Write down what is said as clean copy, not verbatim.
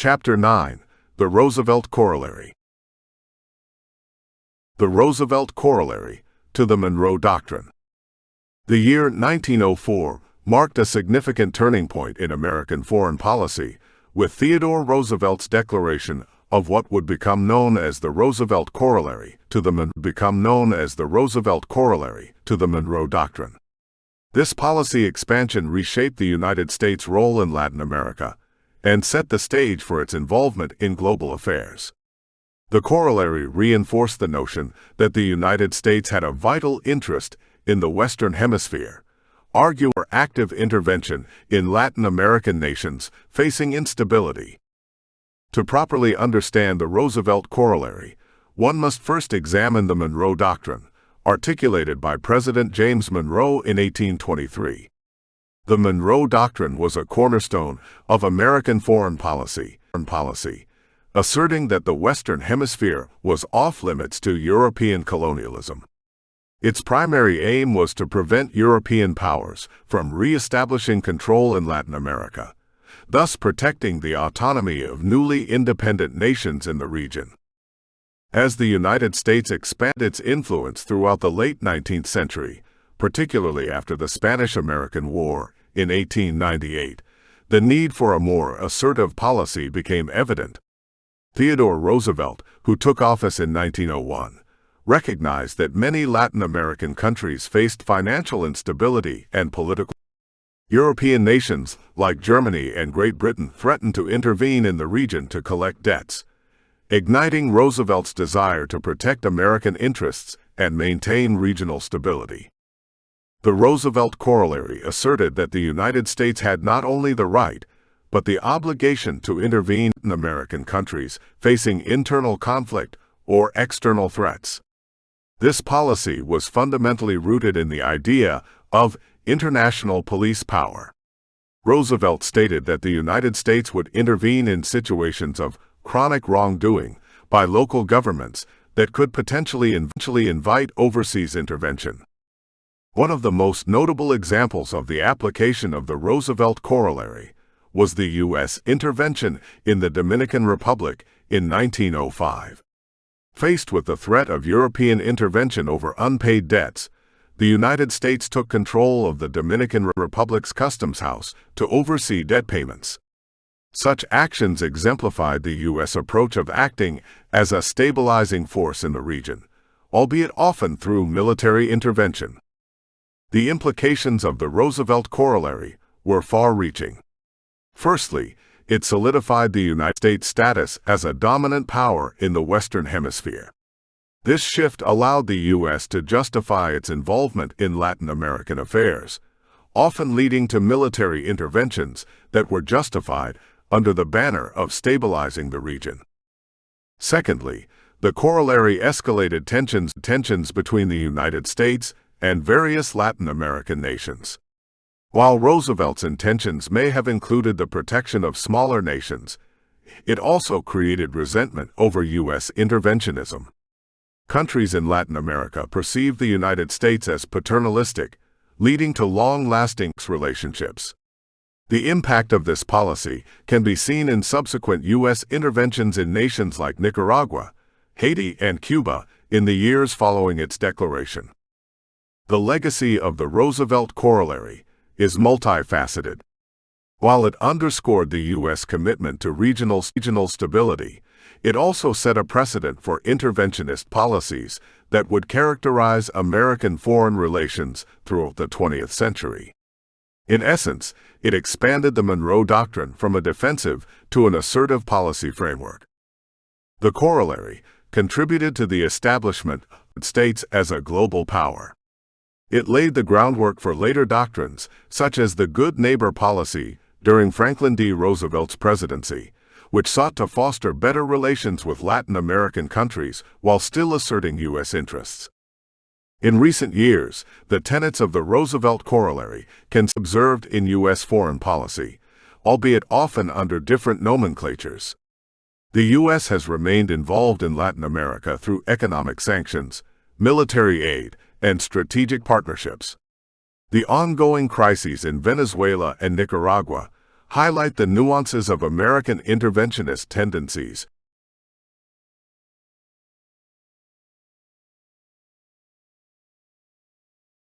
Chapter 9. The Roosevelt Corollary. The Roosevelt Corollary to the Monroe Doctrine. The year 1904 marked a significant turning point in American foreign policy, with Theodore Roosevelt's declaration of what would become known as the Roosevelt Corollary to the Monroe Doctrine. This policy expansion reshaped the United States' role in Latin America and set the stage for its involvement in global affairs. The corollary reinforced the notion that the United States had a vital interest in the Western Hemisphere, arguing for active intervention in Latin American nations facing instability. To properly understand the Roosevelt Corollary, one must first examine the Monroe Doctrine, articulated by President James Monroe in 1823. The Monroe Doctrine was a cornerstone of American foreign policy, asserting that the Western Hemisphere was off-limits to European colonialism. Its primary aim was to prevent European powers from re-establishing control in Latin America, thus protecting the autonomy of newly independent nations in the region. As the United States expanded its influence throughout the late 19th century, particularly after the Spanish-American War in 1898, the need for a more assertive policy became evident. Theodore Roosevelt, who took office in 1901, recognized that many Latin American countries faced financial instability and political. European nations, like Germany and Great Britain, threatened to intervene in the region to collect debts, igniting Roosevelt's desire to protect American interests and maintain regional stability. The Roosevelt Corollary asserted that the United States had not only the right, but the obligation to intervene in American countries facing internal conflict or external threats. This policy was fundamentally rooted in the idea of international police power. Roosevelt stated that the United States would intervene in situations of chronic wrongdoing by local governments that could potentially invite overseas intervention. One of the most notable examples of the application of the Roosevelt Corollary was the U.S. intervention in the Dominican Republic in 1905. Faced with the threat of European intervention over unpaid debts, the United States took control of the Dominican Republic's customs house to oversee debt payments. Such actions exemplified the U.S. approach of acting as a stabilizing force in the region, albeit often through military intervention. The implications of the Roosevelt Corollary were far-reaching. Firstly, it solidified the United States' status as a dominant power in the Western Hemisphere. This shift allowed the U.S. to justify its involvement in Latin American affairs, often leading to military interventions that were justified under the banner of stabilizing the region. Secondly, the corollary escalated tensions between the United States and various Latin American nations. While Roosevelt's intentions may have included the protection of smaller nations, it also created resentment over U.S. interventionism. Countries in Latin America perceived the United States as paternalistic, leading to long-lasting relationships. The impact of this policy can be seen in subsequent U.S. interventions in nations like Nicaragua, Haiti, and Cuba in the years following its declaration. The legacy of the Roosevelt Corollary is multifaceted. While it underscored the U.S. commitment to regional stability, it also set a precedent for interventionist policies that would characterize American foreign relations throughout the 20th century. In essence, it expanded the Monroe Doctrine from a defensive to an assertive policy framework. The corollary contributed to the establishment of the States as a global power. It laid the groundwork for later doctrines, such as the Good Neighbor policy during Franklin D. Roosevelt's presidency, which sought to foster better relations with Latin American countries while still asserting U.S. interests. In recent years, the tenets of the Roosevelt Corollary can be observed in U.S. foreign policy, albeit often under different nomenclatures. The U.S. has remained involved in Latin America through economic sanctions, military aid, and strategic partnerships. The ongoing crises in Venezuela and Nicaragua highlight the nuances of American interventionist tendencies